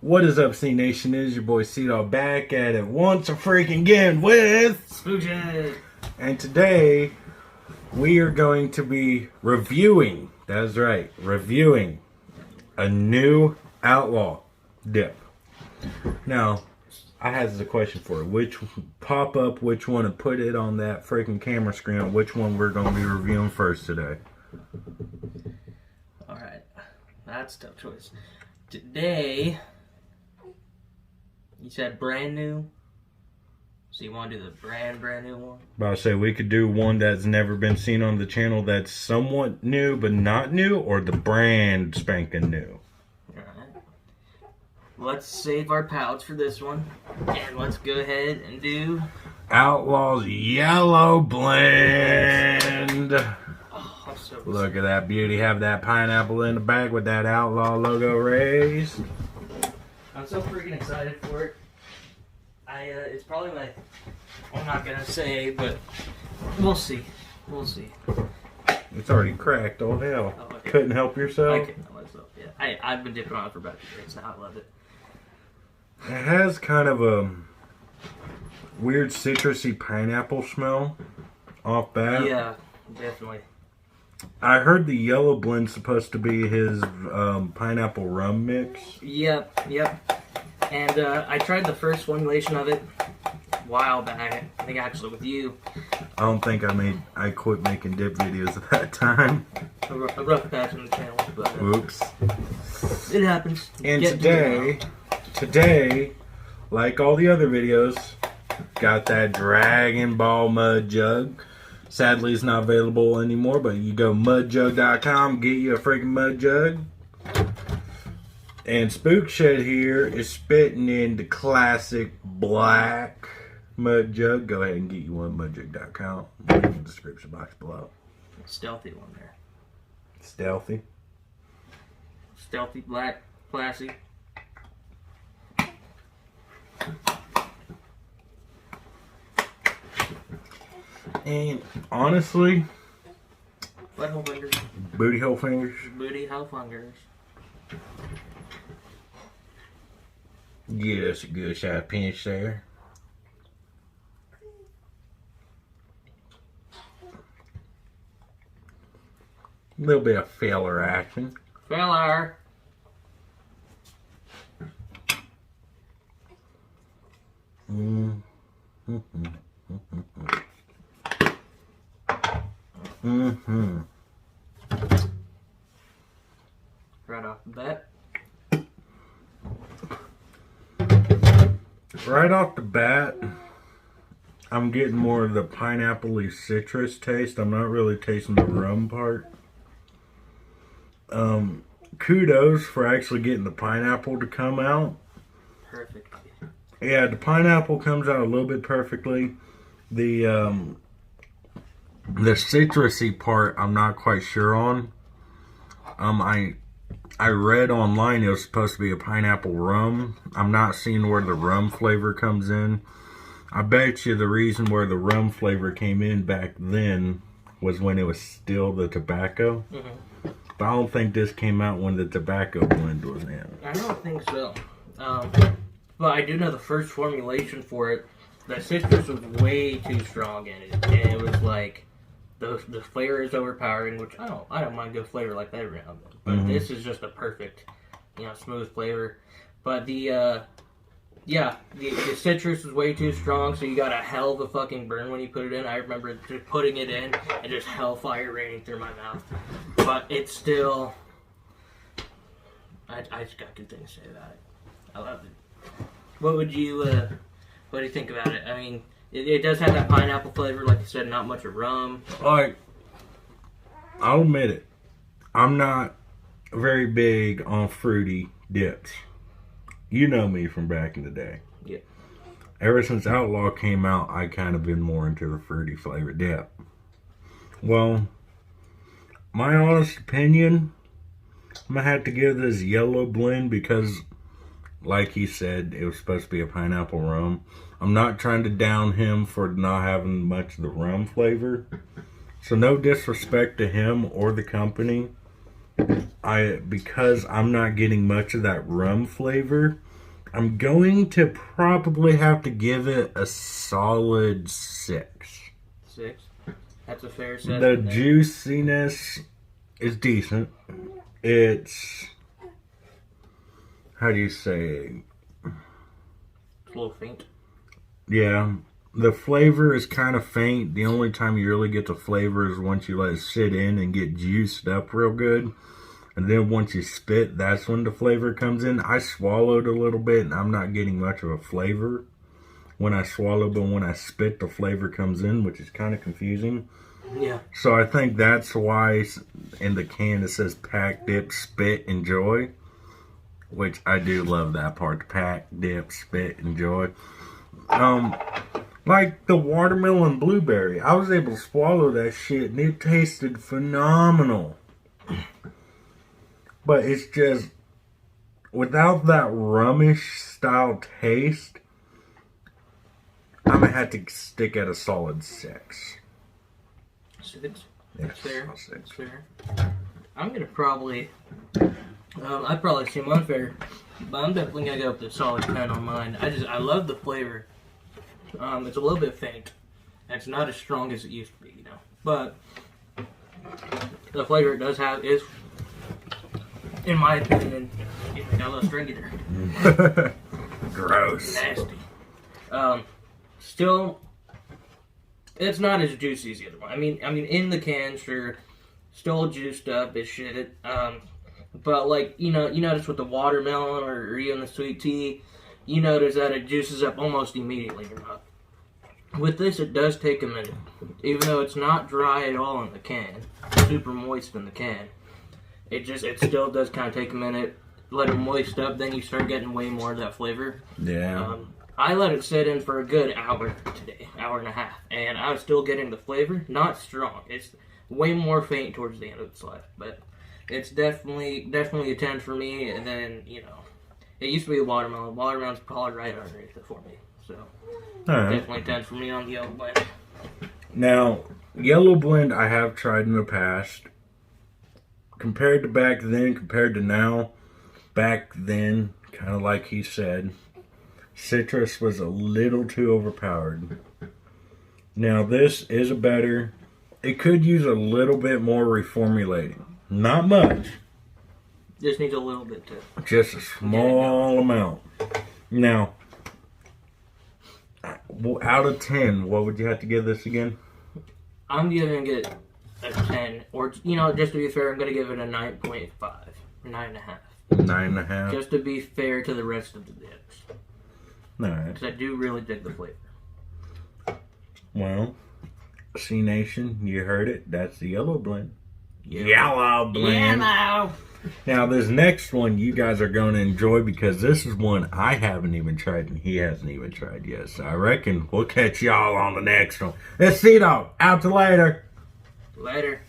What is up, C Nation? It is your boy C-Dog back at it once again with Spook Shed. And today we are going to be reviewing, that's right, reviewing a new Outlaw dip. Now, I have a question for you. Which one to put it on that freaking camera screen, which one we're going to be reviewing first today? Alright, that's a tough choice. Today, you said brand new, so you want to do the brand new one? But I say we could do one that's never been seen on the channel that's somewhat new but not new, or the brand spanking new. Alright. Let's save our palates for this one, and let's go ahead and do Outlaws Yellow Blend. Oh, I'm so Look at that beauty. Have that pineapple in the bag with that Outlaw logo raised. I'm so freaking excited for it. It's probably my, I'm not gonna say, but we'll see. We'll see. It's already cracked. Oh hell. Oh, okay. Couldn't help yourself. I couldn't help myself, yeah. I've been dipping on it for about 2 days now. I love it. It has kind of a weird citrusy pineapple smell off bat. Yeah, definitely. I heard the yellow blend's supposed to be his pineapple rum mix. Yep. And I tried the first formulation of it a while back. I think actually with you. I don't think I quit making dip videos at that time. A rough patch on the channel, but Oops. it happens. And today, like all the other videos, got that Dragon Ball mud jug. Sadly, it's not available anymore, but you go mudjug.com, get you a freaking mud jug. And Spook Shed here is spitting in the classic black mud jug. Go ahead and get you one, mudjug.com. Link in the description box below. Stealthy one there. Stealthy. Stealthy, black, classy. And honestly, Butthole fingers. booty hole fingers. Booty hole fingers. Get us a good shot pinch there. A little bit of feller action. Feller. Right off the bat. Right off the bat, I'm getting more of the pineapple-y citrus taste. I'm not really tasting the rum part. Kudos for actually getting the pineapple to come out. Perfect. Yeah, the pineapple comes out a little bit perfectly. The citrusy part, I'm not quite sure on. I read online it was supposed to be a pineapple rum. I'm not seeing where the rum flavor comes in. I bet you the reason where the rum flavor came in back then was when it was still the tobacco. Mm-hmm. But I don't think this came out when the tobacco blend was in. I don't think so. But I do know the first formulation for it, the citrus was way too strong in it. And it was like, the flavor is overpowering, which I don't mind good flavor like that every now and then. But this is just a perfect, smooth flavor. But the citrus was way too strong, so you got a hell of a fucking burn when you put it in. I remember just putting it in and just hellfire raining through my mouth. But it's still, I just got good things to say about it. I love it. What do you think about it? I mean, it does have that pineapple flavor, like you said, not much of rum. Like, I'll admit it. I'm not very big on fruity dips. You know me from back in the day. Yeah. Ever since Outlaw came out, I kind of been more into the fruity flavored dip. Well, my honest opinion, I'm going to have to give this yellow blend because, like he said, it was supposed to be a pineapple rum. I'm not trying to down him for not having much of the rum flavor. So no disrespect to him or the company. Because I'm not getting much of that rum flavor, I'm going to probably have to give it a solid 6. 6. That's a fair assessment. The juiciness is decent. It's, how do you say? It's a little faint. Yeah. The flavor is kind of faint. The only time you really get the flavor is once you let it sit in and get juiced up real good. And then once you spit, that's when the flavor comes in. I swallowed a little bit and I'm not getting much of a flavor when I swallow, but when I spit, the flavor comes in, which is kind of confusing. Yeah. So I think that's why in the can it says pack, dip, spit, enjoy. Which I do love that part. Pack, dip, spit, enjoy. Like the watermelon blueberry. I was able to swallow that shit and it tasted phenomenal. But it's just, without that rummish style taste, I'm going to have to stick at a solid 6. 6? Yes, Fair. 6. That's fair. I'm going to probably, I probably seem unfair, but I'm definitely going to go with the solid 10 on mine. I love the flavor. It's a little bit faint. It's not as strong as it used to be, you know. But the flavor it does have is, in my opinion, got a little stringy there. Gross. Nasty. Still, it's not as juicy as the other one. I mean, in the can, sure, still juiced up as shit. But like you notice with the watermelon or even the sweet tea, you notice that it juices up almost immediately in your mouth. With this, it does take a minute, even though it's not dry at all in the can, super moist in the can. It still does kind of take a minute. Let it moist up, then you start getting way more of that flavor. Yeah. I let it sit in for a good hour today, hour and a half, and I was still getting the flavor. Not strong. It's way more faint towards the end of its life, but it's definitely a 10 for me. And then it used to be a watermelon. Watermelon's probably right underneath it for me, so definitely 10 for me on the yellow blend. Now, yellow blend I have tried in the past. Compared to back then, compared to now, back then, kind of like he said, citrus was a little too overpowered. Now this is a better, it could use a little bit more reformulating. Not much. Just needs a little bit too. Just a small amount. Now, out of 10, what would you have to give this again? I'm giving it a 10, or just to be fair, I'm gonna give it a 9.5, 9.5. 9.5. Just to be fair to the rest of the dips. Alright. Because I do really dig the flavor. Well, C Nation, you heard it. That's the yellow blend. Yellow blend. Yellow. Now, this next one you guys are going to enjoy because this is one I haven't even tried and he hasn't even tried yet. So I reckon we'll catch y'all on the next one. Let's see, dog. Out to later. Later.